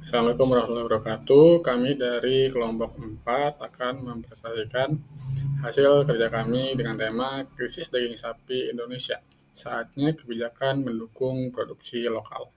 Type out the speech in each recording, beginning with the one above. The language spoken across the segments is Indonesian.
Assalamualaikum warahmatullahi wabarakatuh. Kami dari kelompok 4 akan mempresentasikan hasil kerja kami dengan tema krisis daging sapi Indonesia. Saatnya kebijakan mendukung produksi lokal.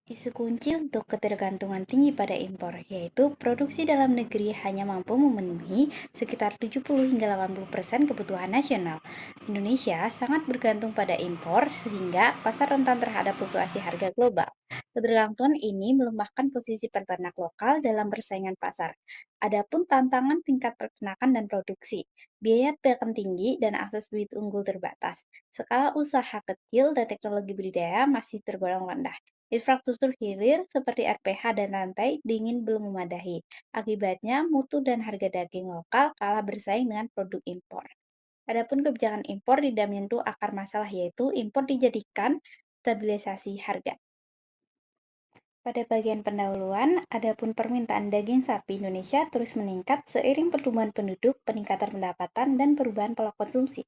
Isu kunci untuk ketergantungan tinggi pada impor, yaitu produksi dalam negeri hanya mampu memenuhi sekitar 70 hingga 80% kebutuhan nasional. Indonesia sangat bergantung pada impor sehingga pasar rentan terhadap fluktuasi harga global. Ketergantungan ini melemahkan posisi peternak lokal dalam persaingan pasar. Adapun tantangan tingkat peternakan dan produksi, biaya pakan tinggi dan akses bibit unggul terbatas. Skala usaha kecil dan teknologi budidaya masih tergolong rendah. Infrastruktur hilir seperti RPH dan rantai dingin belum memadai. Akibatnya, mutu dan harga daging lokal kalah bersaing dengan produk impor. Adapun kebijakan impor tidak menyentuh akar masalah, yaitu impor dijadikan stabilisasi harga. Pada bagian pendahuluan, adapun permintaan daging sapi Indonesia terus meningkat seiring pertumbuhan penduduk, peningkatan pendapatan, dan perubahan pola konsumsi.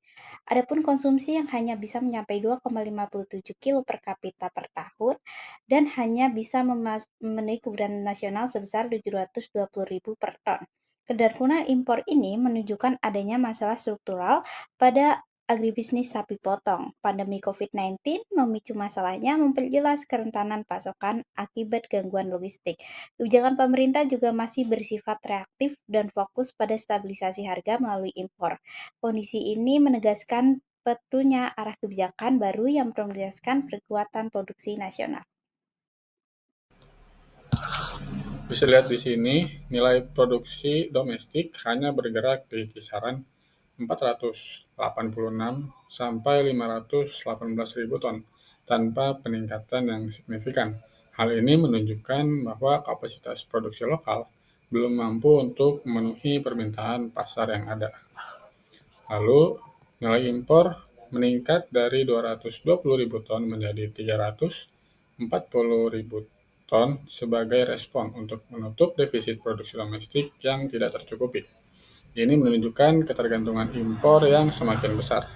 Adapun konsumsi yang hanya bisa mencapai 2,57 kilo per kapita per tahun dan hanya bisa memenuhi kebutuhan nasional sebesar 720.000 per ton. Kedarkunan impor ini menunjukkan adanya masalah struktural pada agribisnis sapi potong. Pandemi COVID-19 memicu masalahnya memperjelas kerentanan pasokan akibat gangguan logistik. Kebijakan pemerintah juga masih bersifat reaktif dan fokus pada stabilisasi harga melalui impor. Kondisi ini menegaskan perlunya arah kebijakan baru yang memprioritaskan perkuatan produksi nasional. Bisa lihat di sini, nilai produksi domestik hanya bergerak di kisaran 486 sampai 518.000 ton tanpa peningkatan yang signifikan. Hal ini menunjukkan bahwa kapasitas produksi lokal belum mampu untuk memenuhi permintaan pasar yang ada. Lalu, nilai impor meningkat dari 220.000 ton menjadi 340.000 ton sebagai respon untuk menutup defisit produksi domestik yang tidak tercukupi. Ini menunjukkan ketergantungan impor yang semakin besar.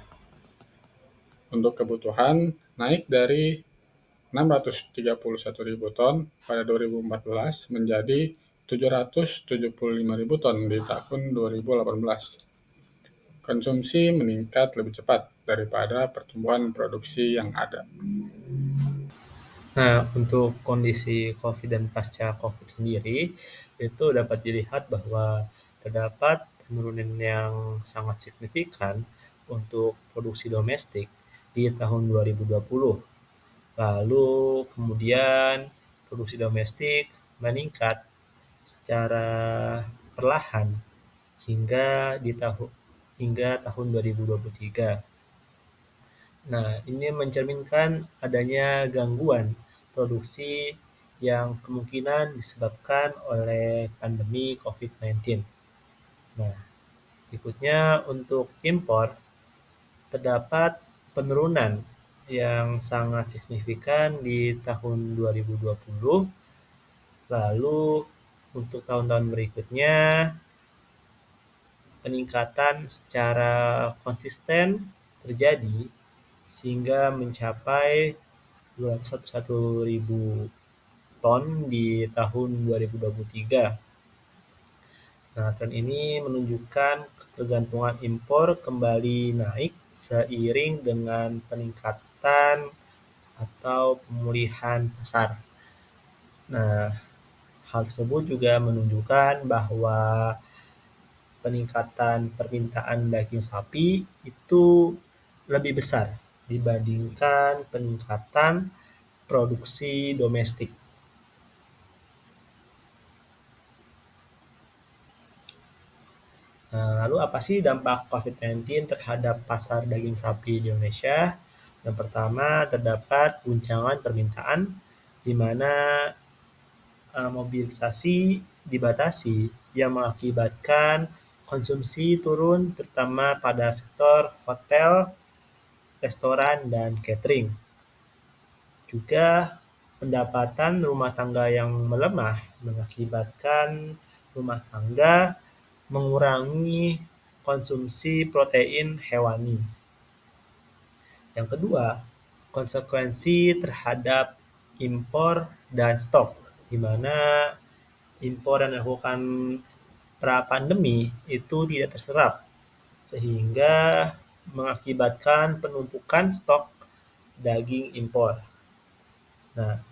Untuk kebutuhan naik dari 631.000 ton pada 2014 menjadi 775.000 ton di tahun 2018. Konsumsi meningkat lebih cepat daripada pertumbuhan produksi yang ada. Nah, untuk kondisi COVID dan pasca COVID sendiri, itu dapat dilihat bahwa terdapat penurunan yang sangat signifikan untuk produksi domestik di tahun 2020. Lalu kemudian produksi domestik meningkat secara perlahan hingga tahun 2023. Nah, ini mencerminkan adanya gangguan produksi yang kemungkinan disebabkan oleh pandemi COVID-19. Nah, berikutnya untuk impor, terdapat penurunan yang sangat signifikan di tahun 2020. Lalu untuk tahun-tahun berikutnya, peningkatan secara konsisten terjadi sehingga mencapai 201.000 ton di tahun 2023. Nah, tren ini menunjukkan ketergantungan impor kembali naik seiring dengan peningkatan atau pemulihan pasar. Nah, hal tersebut juga menunjukkan bahwa peningkatan permintaan daging sapi itu lebih besar dibandingkan peningkatan produksi domestik. Nah, lalu apa sih dampak COVID-19 terhadap pasar daging sapi di Indonesia? Yang pertama, terdapat guncangan permintaan di mana mobilisasi dibatasi yang mengakibatkan konsumsi turun terutama pada sektor hotel, restoran, dan catering. Juga pendapatan rumah tangga yang melemah mengakibatkan rumah tangga mengurangi konsumsi protein hewani. Yang kedua, konsekuensi terhadap impor dan stok, di mana impor yang dilakukan pra-pandemi itu tidak terserap, sehingga mengakibatkan penumpukan stok daging impor. Nah,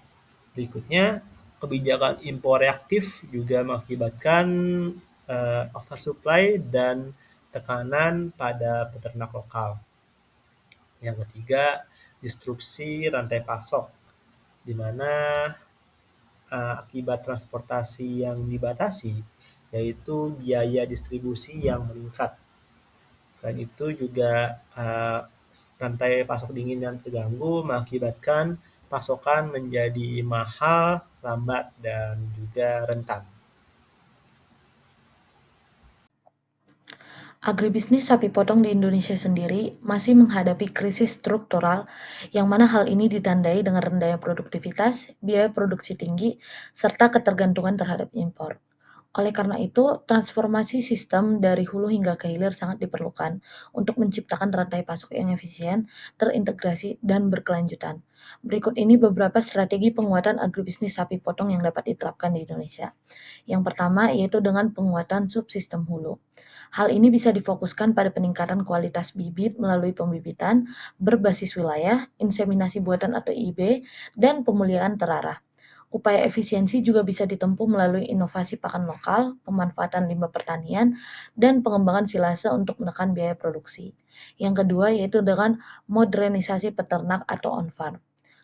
berikutnya, kebijakan impor reaktif juga mengakibatkan oversupply dan tekanan pada peternak lokal. Yang ketiga, disrupsi rantai pasok, di mana akibat transportasi yang dibatasi, yaitu biaya distribusi yang meningkat. Selain itu juga rantai pasok dingin yang terganggu mengakibatkan pasokan menjadi mahal, lambat, dan juga rentan. Agribisnis sapi potong di Indonesia sendiri masih menghadapi krisis struktural, yang mana hal ini ditandai dengan rendahnya produktivitas, biaya produksi tinggi, serta ketergantungan terhadap impor. Oleh karena itu, transformasi sistem dari hulu hingga ke hilir sangat diperlukan untuk menciptakan rantai pasok yang efisien, terintegrasi, dan berkelanjutan. Berikut ini beberapa strategi penguatan agribisnis sapi potong yang dapat diterapkan di Indonesia. Yang pertama yaitu dengan penguatan subsistem hulu. Hal ini bisa difokuskan pada peningkatan kualitas bibit melalui pembibitan berbasis wilayah, inseminasi buatan atau IB, dan pemulihan terarah. Upaya efisiensi juga bisa ditempuh melalui inovasi pakan lokal, pemanfaatan limbah pertanian, dan pengembangan silase untuk menekan biaya produksi. Yang kedua yaitu dengan modernisasi peternak atau on-farm.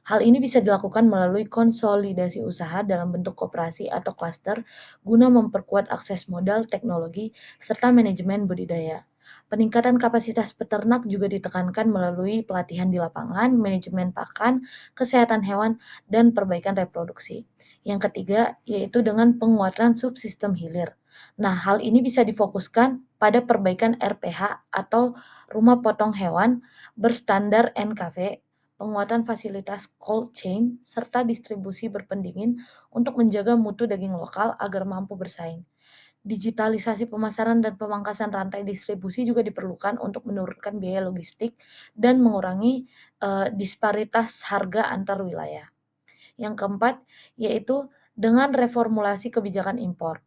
Hal ini bisa dilakukan melalui konsolidasi usaha dalam bentuk koperasi atau klaster guna memperkuat akses modal, teknologi, serta manajemen budidaya. Peningkatan kapasitas peternak juga ditekankan melalui pelatihan di lapangan, manajemen pakan, kesehatan hewan, dan perbaikan reproduksi. Yang ketiga yaitu dengan penguatan subsistem hilir. Nah, hal ini bisa difokuskan pada perbaikan RPH atau rumah potong hewan berstandar NKV, penguatan fasilitas cold chain, serta distribusi berpendingin untuk menjaga mutu daging lokal agar mampu bersaing. Digitalisasi pemasaran dan pemangkasan rantai distribusi juga diperlukan untuk menurunkan biaya logistik dan mengurangi disparitas harga antar wilayah. Yang keempat, yaitu dengan reformulasi kebijakan impor.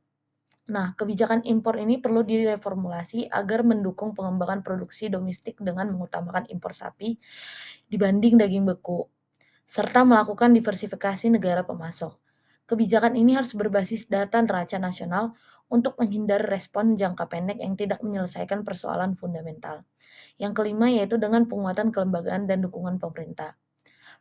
Nah, kebijakan impor ini perlu direformulasi agar mendukung pengembangan produksi domestik dengan mengutamakan impor sapi dibanding daging beku, serta melakukan diversifikasi negara pemasok. Kebijakan ini harus berbasis data neraca nasional untuk menghindari respon jangka pendek yang tidak menyelesaikan persoalan fundamental. Yang kelima yaitu dengan penguatan kelembagaan dan dukungan pemerintah.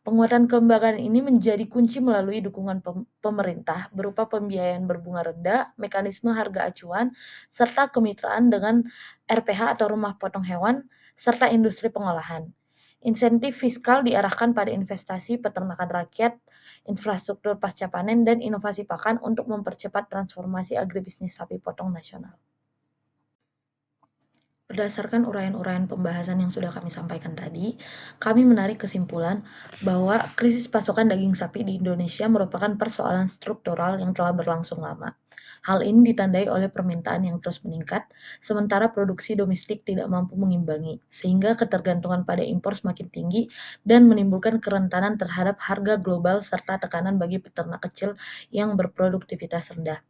Penguatan kelembagaan ini menjadi kunci melalui dukungan pemerintah berupa pembiayaan berbunga rendah, mekanisme harga acuan, serta kemitraan dengan RPH atau rumah potong hewan, serta industri pengolahan. Insentif fiskal diarahkan pada investasi peternakan rakyat, infrastruktur pasca panen, dan inovasi pakan untuk mempercepat transformasi agribisnis sapi potong nasional. Berdasarkan uraian-uraian pembahasan yang sudah kami sampaikan tadi, kami menarik kesimpulan bahwa krisis pasokan daging sapi di Indonesia merupakan persoalan struktural yang telah berlangsung lama. Hal ini ditandai oleh permintaan yang terus meningkat, sementara produksi domestik tidak mampu mengimbangi, sehingga ketergantungan pada impor semakin tinggi dan menimbulkan kerentanan terhadap harga global serta tekanan bagi peternak kecil yang berproduktivitas rendah.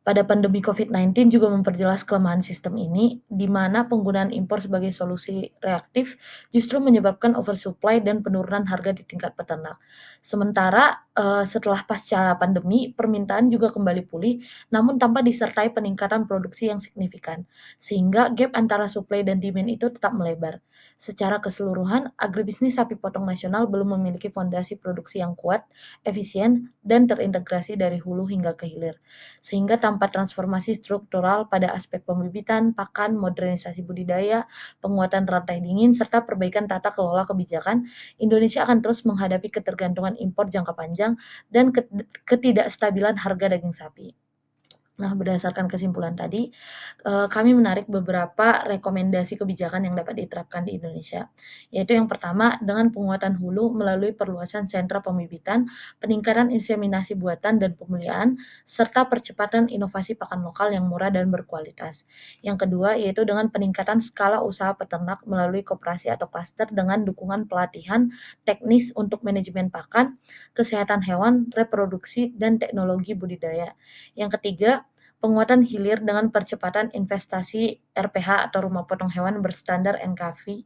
Pada pandemi COVID-19 juga memperjelas kelemahan sistem ini, di mana penggunaan impor sebagai solusi reaktif justru menyebabkan oversupply dan penurunan harga di tingkat peternak. Sementara setelah pasca pandemi, permintaan juga kembali pulih, namun tanpa disertai peningkatan produksi yang signifikan, sehingga gap antara supply dan demand itu tetap melebar. Secara keseluruhan, agribisnis sapi potong nasional belum memiliki fondasi produksi yang kuat, efisien, dan terintegrasi dari hulu hingga ke hilir. Sehingga tanpa transformasi struktural pada aspek pembibitan, pakan, modernisasi budidaya, penguatan rantai dingin, serta perbaikan tata kelola kebijakan, Indonesia akan terus menghadapi ketergantungan impor jangka panjang dan ketidakstabilan harga daging sapi. Nah, berdasarkan kesimpulan tadi, kami menarik beberapa rekomendasi kebijakan yang dapat diterapkan di Indonesia, yaitu yang pertama, dengan penguatan hulu melalui perluasan sentra pembibitan, peningkatan inseminasi buatan dan pemulihan, serta percepatan inovasi pakan lokal yang murah dan berkualitas. Yang kedua, yaitu dengan peningkatan skala usaha peternak melalui koperasi atau klaster dengan dukungan pelatihan teknis untuk manajemen pakan, kesehatan hewan, reproduksi, dan teknologi budidaya. Yang ketiga, penguatan hilir dengan percepatan investasi RPH atau rumah potong hewan berstandar NKV,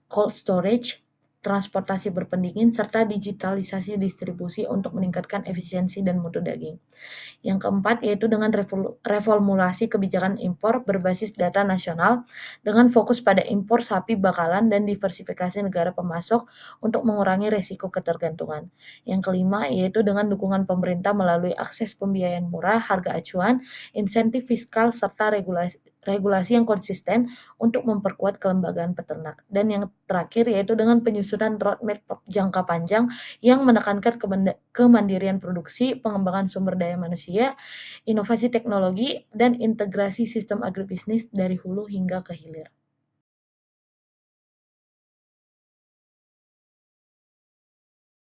cold storage, transportasi berpendingin, serta digitalisasi distribusi untuk meningkatkan efisiensi dan mutu daging. Yang keempat yaitu dengan reformulasi kebijakan impor berbasis data nasional dengan fokus pada impor sapi bakalan dan diversifikasi negara pemasok untuk mengurangi risiko ketergantungan. Yang kelima yaitu dengan dukungan pemerintah melalui akses pembiayaan murah, harga acuan, insentif fiskal, serta regulasi yang konsisten untuk memperkuat kelembagaan peternak. Dan yang terakhir yaitu dengan penyusunan roadmap jangka panjang yang menekankan kemandirian produksi, pengembangan sumber daya manusia, inovasi teknologi, dan integrasi sistem agribisnis dari hulu hingga ke hilir.